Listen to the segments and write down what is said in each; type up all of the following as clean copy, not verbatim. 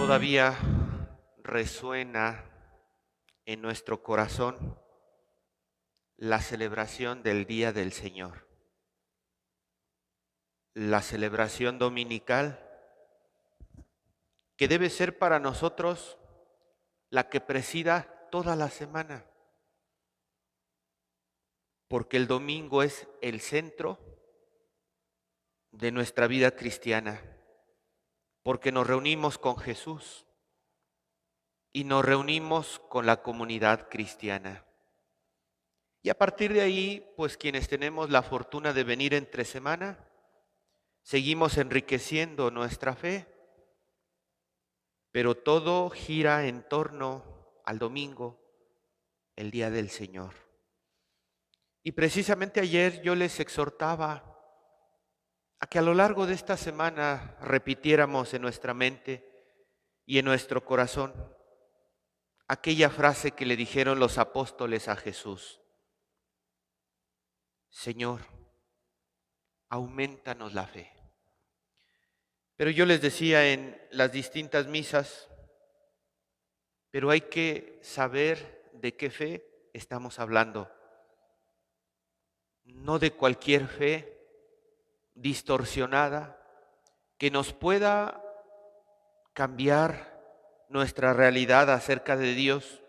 todavía resuena en nuestro corazón la celebración del Día del Señor, la celebración dominical que debe ser para nosotros la que presida toda la semana, porque el domingo es el centro de nuestra vida cristiana, porque nos reunimos con Jesús y nos reunimos con la comunidad cristiana. Y a partir de ahí, pues quienes tenemos la fortuna de venir entre semana, seguimos enriqueciendo nuestra fe, pero todo gira en torno al domingo, el Día del Señor. Y precisamente ayer yo les exhortaba a que a lo largo de esta semana repitiéramos en nuestra mente y en nuestro corazón aquella frase que le dijeron los apóstoles a Jesús: Señor, aumentanos la fe. Pero yo les decía en las distintas misas, pero hay que saber de qué fe estamos hablando. No de cualquier fe distorsionada que nos pueda cambiar nuestra realidad acerca de Dios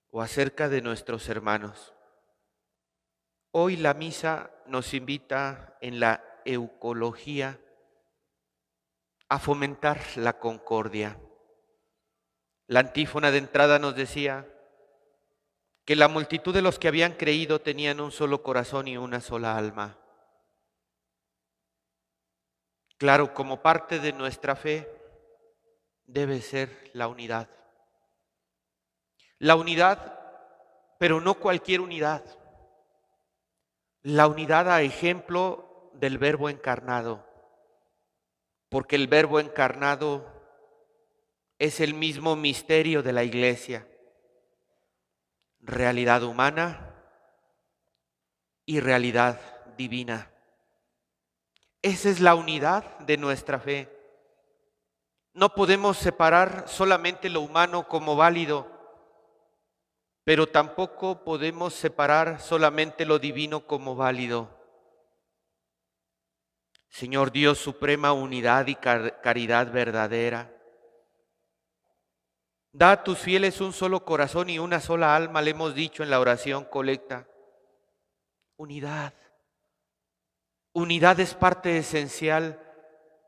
o acerca de nuestros hermanos. Hoy la misa nos invita en la eucología a fomentar la concordia. La antífona de entrada nos decía que la multitud de los que habían creído tenían un solo corazón y una sola alma. Claro, como parte de nuestra fe debe ser la unidad. La unidad, pero no cualquier unidad. La unidad a ejemplo del Verbo encarnado, porque el Verbo encarnado es el mismo misterio de la Iglesia, realidad humana y realidad divina. Esa es la unidad de nuestra fe. No podemos separar solamente lo humano como válido, pero tampoco podemos separar solamente lo divino como válido. Señor Dios, suprema unidad y caridad verdadera, da a tus fieles un solo corazón y una sola alma, le hemos dicho en la oración colecta. Unidad. Unidad es parte esencial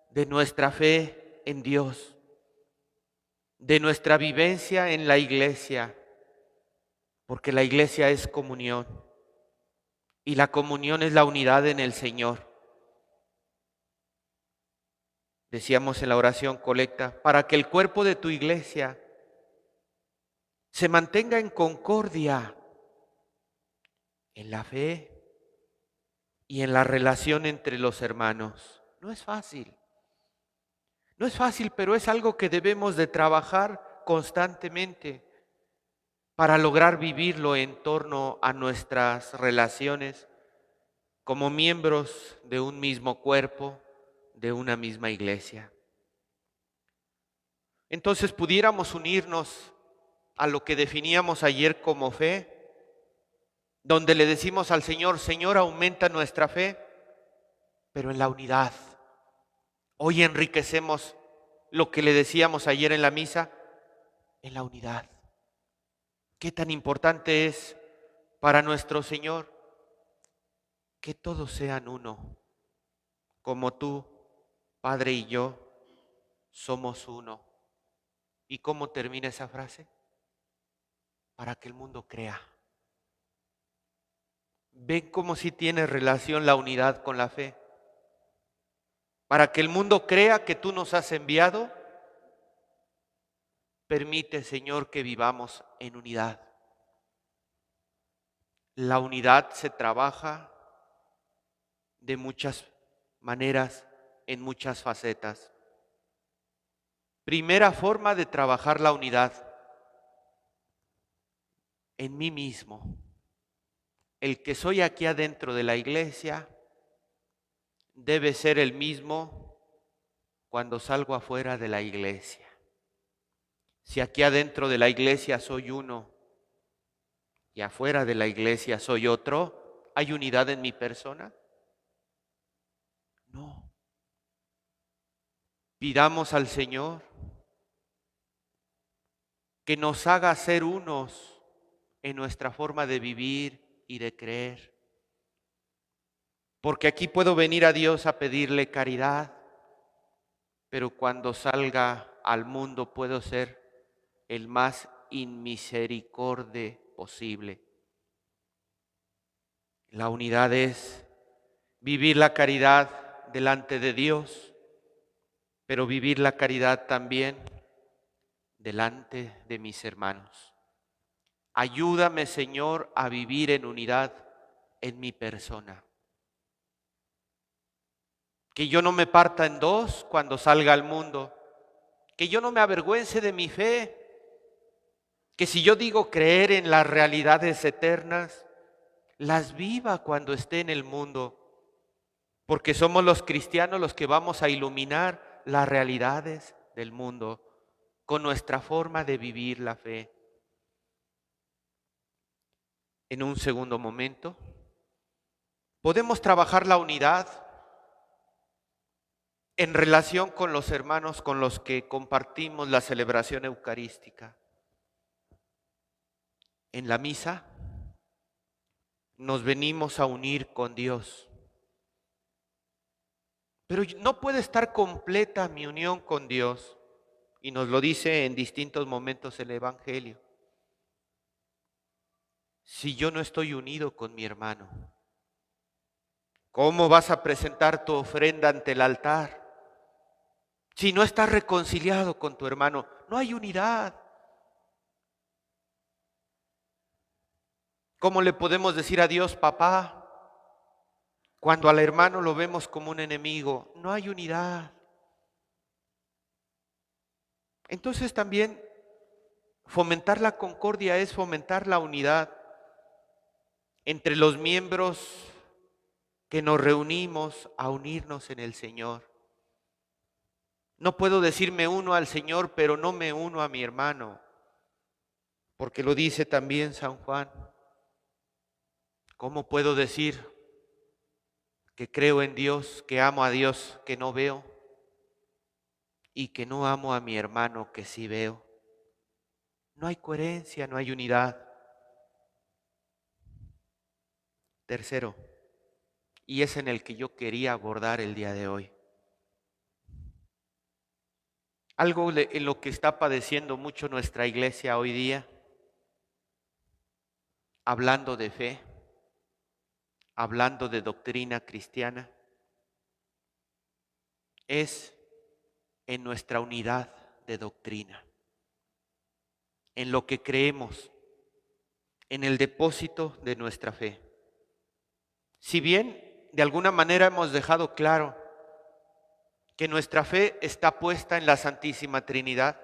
de nuestra fe en Dios, de nuestra vivencia en la Iglesia, porque la Iglesia es comunión y la comunión es la unidad en el Señor. Decíamos en la oración colecta, para que el cuerpo de tu Iglesia se mantenga en concordia, en la fe y en la relación entre los hermanos. No es fácil. No es fácil, pero es algo que debemos de trabajar constantemente para lograr vivirlo en torno a nuestras relaciones como miembros de un mismo cuerpo, de una misma iglesia. Entonces pudiéramos unirnos a lo que definíamos ayer como fe, donde le decimos al Señor: Señor, aumenta nuestra fe, pero en la unidad. Hoy enriquecemos lo que le decíamos ayer en la misa, en la unidad. Qué tan importante es para nuestro Señor que todos sean uno, como tú, Padre, y yo somos uno. ¿Y cómo termina esa frase? Para que el mundo crea. ¿Ven cómo sí tiene relación la unidad con la fe? Para que el mundo crea que tú nos has enviado, permite, Señor, que vivamos en unidad. La unidad se trabaja de muchas maneras, en muchas facetas. Primera forma de trabajar la unidad: en mí mismo. El que soy aquí adentro de la iglesia debe ser el mismo cuando salgo afuera de la iglesia. Si aquí adentro de la iglesia soy uno y afuera de la iglesia soy otro, ¿hay unidad en mi persona? No. Pidamos al Señor que nos haga ser unos en nuestra forma de vivir y de creer. Porque aquí puedo venir a Dios a pedirle caridad, pero cuando salga al mundo puedo ser el más inmisericorde posible. La unidad es vivir la caridad delante de Dios, pero vivir la caridad también delante de mis hermanos. Ayúdame, Señor, a vivir en unidad en mi persona. Que yo no me parta en dos cuando salga al mundo. Que yo no me avergüence de mi fe. Que si yo digo creer en las realidades eternas, las viva cuando esté en el mundo. Porque somos los cristianos los que vamos a iluminar las realidades del mundo con nuestra forma de vivir la fe. En un segundo momento, podemos trabajar la unidad en relación con los hermanos con los que compartimos la celebración eucarística. En la misa nos venimos a unir con Dios, pero no puede estar completa mi unión con Dios, y nos lo dice en distintos momentos el Evangelio, si yo no estoy unido con mi hermano. ¿Cómo vas a presentar tu ofrenda ante el altar si no estás reconciliado con tu hermano? No hay unidad. ¿Cómo le podemos decir a Dios, papá, cuando al hermano lo vemos como un enemigo? No hay unidad. Entonces también fomentar la concordia es fomentar la unidad entre los miembros que nos reunimos a unirnos en el Señor. No puedo decir me uno al Señor, pero no me uno a mi hermano, porque lo dice también San Juan. ¿Cómo puedo decir que creo en Dios, que amo a Dios, que no veo, y que no amo a mi hermano, que sí veo? No hay coherencia, no hay unidad. Tercero, y es en el que yo quería abordar el día de hoy. Algo en lo que está padeciendo mucho nuestra iglesia hoy día, hablando de fe, hablando de doctrina cristiana, es en nuestra unidad de doctrina, en lo que creemos, en el depósito de nuestra fe. Si bien de alguna manera hemos dejado claro que nuestra fe está puesta en la Santísima Trinidad,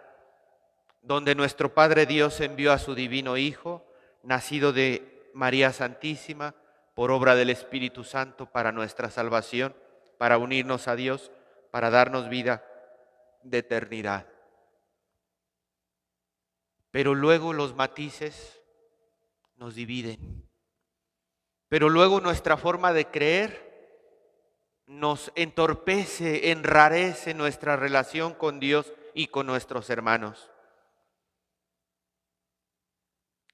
donde nuestro Padre Dios envió a su divino Hijo, nacido de María Santísima, por obra del Espíritu Santo para nuestra salvación, para unirnos a Dios, para darnos vida de eternidad. Pero luego los matices nos dividen. Pero luego nuestra forma de creer nos entorpece, enrarece nuestra relación con Dios y con nuestros hermanos.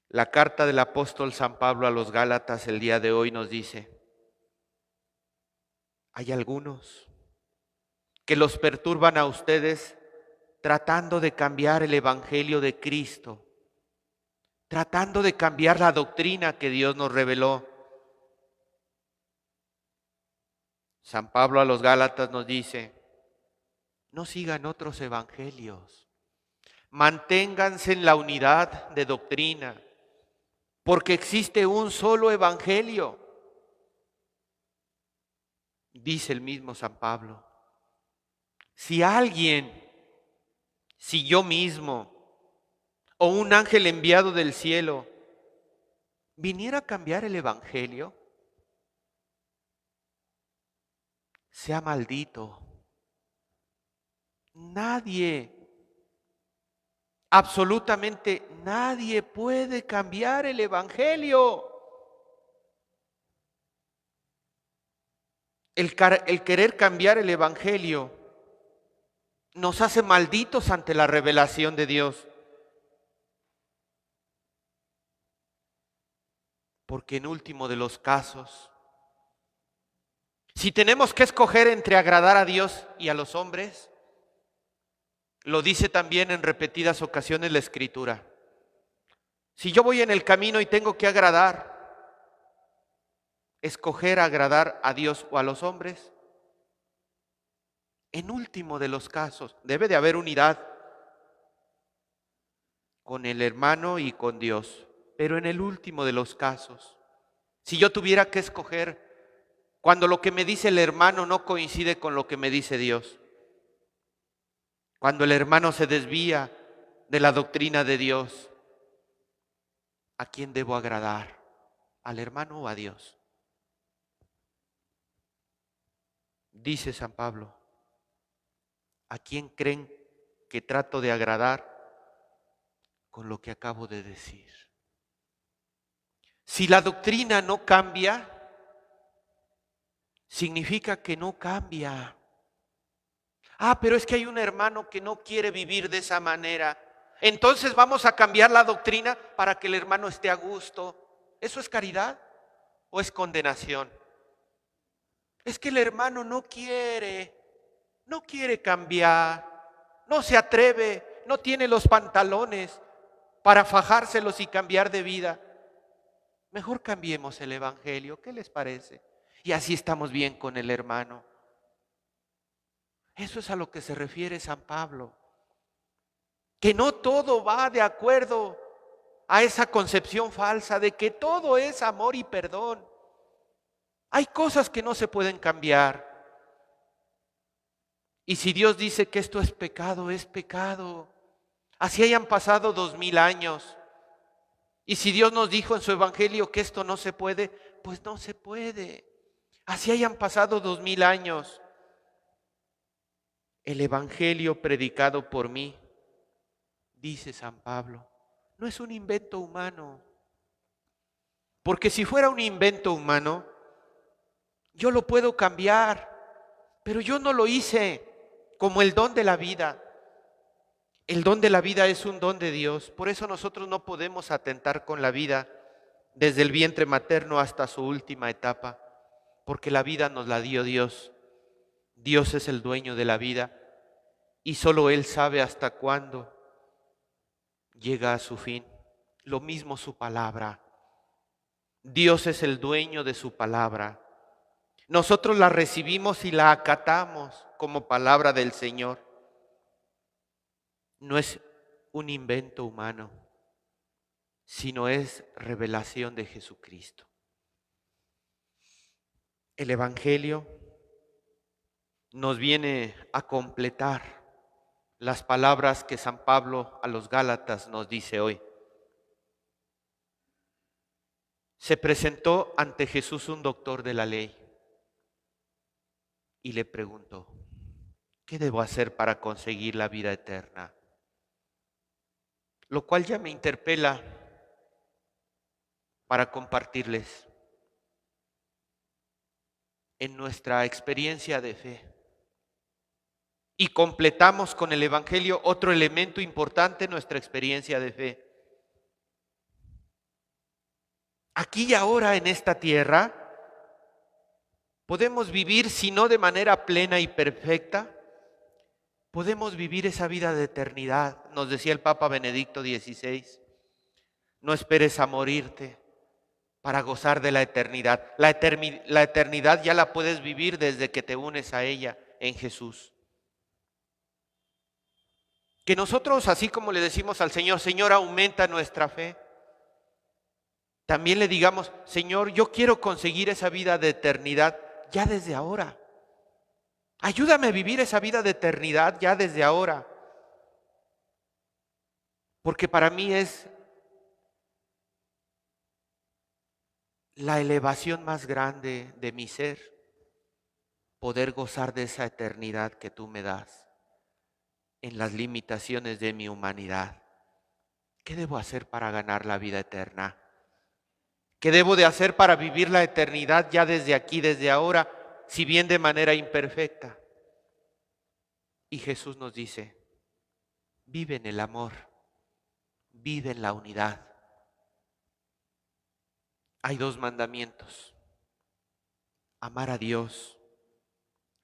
La carta del apóstol San Pablo a los Gálatas el día de hoy nos dice, hay algunos que los perturban a ustedes tratando de cambiar el evangelio de Cristo, tratando de cambiar la doctrina que Dios nos reveló. San Pablo a los Gálatas nos dice, no sigan otros evangelios, manténganse en la unidad de doctrina, porque existe un solo evangelio. Dice el mismo San Pablo, si alguien, si yo mismo o un ángel enviado del cielo viniera a cambiar el evangelio, sea maldito. Nadie Absolutamente nadie puede cambiar el Evangelio. El querer cambiar el Evangelio nos hace malditos ante la revelación de Dios. Porque en último de los casos, si tenemos que escoger entre agradar a Dios y a los hombres, lo dice también en repetidas ocasiones la Escritura. Si yo voy en el camino y tengo que escoger agradar a Dios o a los hombres, en último de los casos, debe de haber unidad con el hermano y con Dios. Pero en el último de los casos, si yo tuviera que escoger, cuando lo que me dice el hermano no coincide con lo que me dice Dios, cuando el hermano se desvía de la doctrina de Dios, ¿a quién debo agradar? ¿Al hermano o a Dios? Dice San Pablo, ¿a quién creen que trato de agradar con lo que acabo de decir? Si la doctrina no cambia, significa que no cambia. Pero es que hay un hermano que no quiere vivir de esa manera. Entonces vamos a cambiar la doctrina para que el hermano esté a gusto. ¿Eso es caridad o es condenación? Es que el hermano no quiere cambiar, no se atreve, no tiene los pantalones para fajárselos y cambiar de vida. Mejor cambiemos el Evangelio, ¿qué les parece? Y así estamos bien con el hermano. Eso es a lo que se refiere San Pablo. Que no todo va de acuerdo a esa concepción falsa de que todo es amor y perdón. Hay cosas que no se pueden cambiar. Y si Dios dice que esto es pecado, es pecado. Así hayan pasado 2000 años. Y si Dios nos dijo en su evangelio que esto no se puede, pues no se puede. Así hayan pasado 2000 años. El evangelio predicado por mí, dice San Pablo, no es un invento humano. Porque si fuera un invento humano, yo lo puedo cambiar, pero yo no lo hice como el don de la vida. El don de la vida es un don de Dios, por eso nosotros no podemos atentar con la vida desde el vientre materno hasta su última etapa, porque la vida nos la dio Dios. Dios es el dueño de la vida y solo Él sabe hasta cuándo llega a su fin. Lo mismo su palabra. Dios es el dueño de su palabra. Nosotros la recibimos y la acatamos como palabra del Señor. No es un invento humano, sino es revelación de Jesucristo. El Evangelio nos viene a completar las palabras que San Pablo a los Gálatas nos dice hoy. Se presentó ante Jesús un doctor de la ley y le preguntó, ¿qué debo hacer para conseguir la vida eterna? Lo cual ya me interpela para compartirles en nuestra experiencia de fe. Y completamos con el Evangelio otro elemento importante en nuestra experiencia de fe. Aquí y ahora en esta tierra podemos vivir, si no de manera plena y perfecta, podemos vivir esa vida de eternidad. Nos decía el Papa Benedicto XVI, no esperes a morirte para gozar de la eternidad. La eternidad ya la puedes vivir desde que te unes a ella en Jesús. Que nosotros, así como le decimos al Señor, Señor, aumenta nuestra fe, también le digamos, Señor, yo quiero conseguir esa vida de eternidad ya desde ahora. Ayúdame a vivir esa vida de eternidad ya desde ahora. Porque para mí es la elevación más grande de mi ser, poder gozar de esa eternidad que tú me das en las limitaciones de mi humanidad. ¿Qué debo hacer para ganar la vida eterna? ¿Qué debo de hacer para vivir la eternidad ya desde aquí, desde ahora, si bien de manera imperfecta? Y Jesús nos dice, vive en el amor, vive en la unidad. Hay dos mandamientos: amar a Dios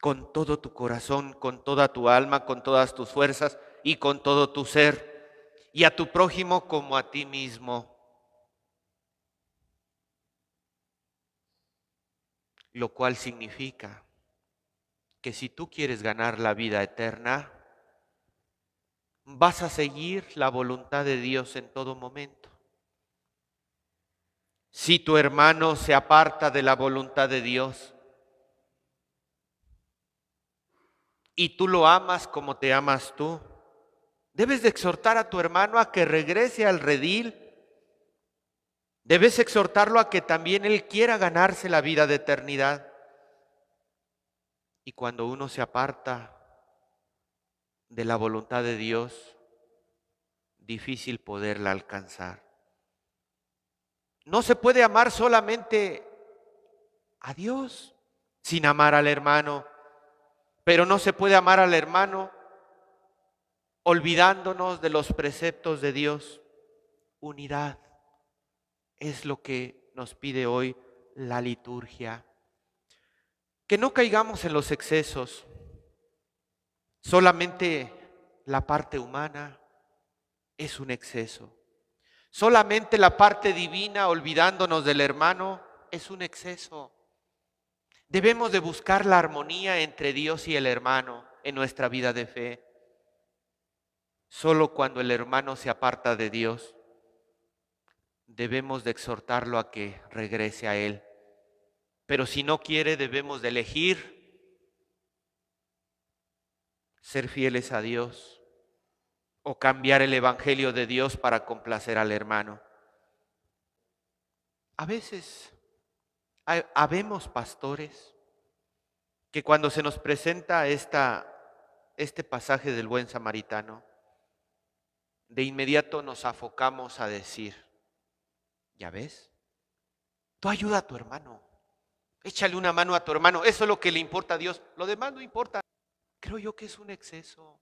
con todo tu corazón, con toda tu alma, con todas tus fuerzas y con todo tu ser, y a tu prójimo como a ti mismo. Lo cual significa que si tú quieres ganar la vida eterna, vas a seguir la voluntad de Dios en todo momento. Si tu hermano se aparta de la voluntad de Dios y tú lo amas como te amas tú, debes de exhortar a tu hermano a que regrese al redil. Debes exhortarlo a que también él quiera ganarse la vida de eternidad. Y cuando uno se aparta de la voluntad de Dios, difícil poderla alcanzar. No se puede amar solamente a Dios sin amar al hermano, pero no se puede amar al hermano olvidándonos de los preceptos de Dios. Unidad es lo que nos pide hoy la liturgia. Que no caigamos en los excesos, solamente la parte humana es un exceso. Solamente la parte divina, olvidándonos del hermano, es un exceso. Debemos de buscar la armonía entre Dios y el hermano en nuestra vida de fe. Solo cuando el hermano se aparta de Dios, debemos de exhortarlo a que regrese a Él. Pero si no quiere, debemos de elegir ser fieles a Dios o cambiar el evangelio de Dios para complacer al hermano. A veces habemos pastores que cuando se nos presenta este pasaje del buen samaritano, de inmediato nos afocamos a decir, ¿ya ves? Tú ayuda a tu hermano, échale una mano a tu hermano, eso es lo que le importa a Dios, lo demás no importa. Creo yo que es un exceso.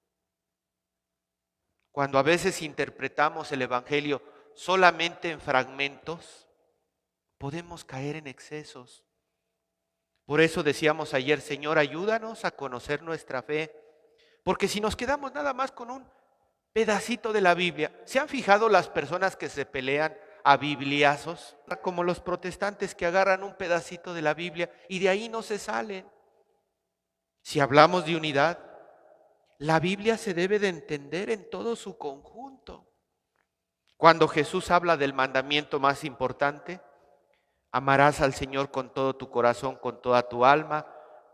Cuando a veces interpretamos el evangelio solamente en fragmentos, podemos caer en excesos. Por eso decíamos ayer, Señor, ayúdanos a conocer nuestra fe, porque si nos quedamos nada más con un pedacito de la Biblia, ¿se han fijado las personas que se pelean a bibliazos? Como los protestantes que agarran un pedacito de la Biblia y de ahí no se salen. Si hablamos de unidad, la Biblia se debe de entender en todo su conjunto. Cuando Jesús habla del mandamiento más importante, amarás al Señor con todo tu corazón, con toda tu alma,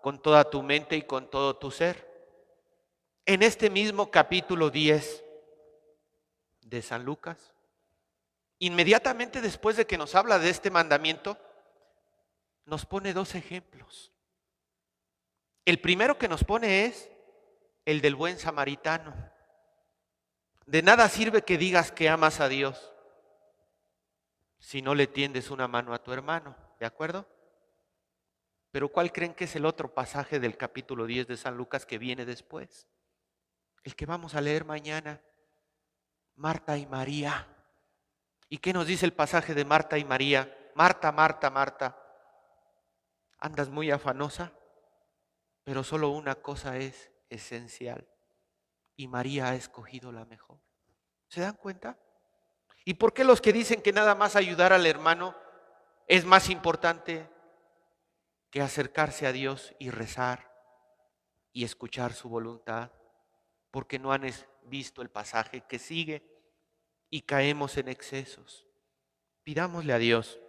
con toda tu mente y con todo tu ser. En este mismo capítulo 10 de San Lucas, inmediatamente después de que nos habla de este mandamiento, nos pone dos ejemplos. El primero que nos pone es el del buen samaritano. De nada sirve que digas que amas a Dios si no le tiendes una mano a tu hermano, ¿de acuerdo? Pero ¿cuál creen que es el otro pasaje del capítulo 10 de San Lucas que viene después? El que vamos a leer mañana, Marta y María. ¿Y qué nos dice el pasaje de Marta y María? Marta, Marta, Marta, andas muy afanosa, pero solo una cosa es esencial y María ha escogido la mejor. ¿Se dan cuenta? ¿Y por qué los que dicen que nada más ayudar al hermano es más importante que acercarse a Dios y rezar y escuchar su voluntad? Porque no han visto el pasaje que sigue y caemos en excesos. Pidámosle a Dios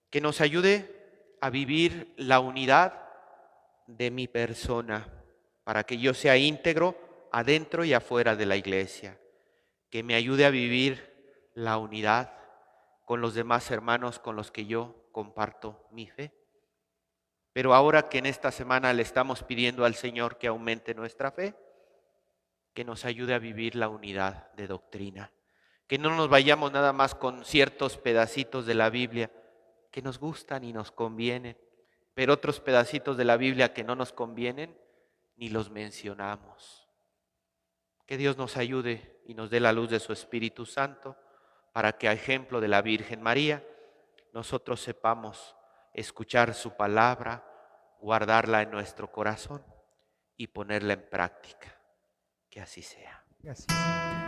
que nos ayude a vivir la unidad de mi persona para que yo sea íntegro adentro y afuera de la iglesia. Que me ayude a vivir la unidad con los demás hermanos con los que yo comparto mi fe. Pero ahora que en esta semana le estamos pidiendo al Señor que aumente nuestra fe, que nos ayude a vivir la unidad de doctrina, que no nos vayamos nada más con ciertos pedacitos de la Biblia que nos gustan y nos convienen, pero otros pedacitos de la Biblia que no nos convienen ni los mencionamos. Que Dios nos ayude y nos dé la luz de su Espíritu Santo para que, a ejemplo de la Virgen María, nosotros sepamos escuchar su palabra, guardarla en nuestro corazón y ponerla en práctica. Que así sea. Y así sea.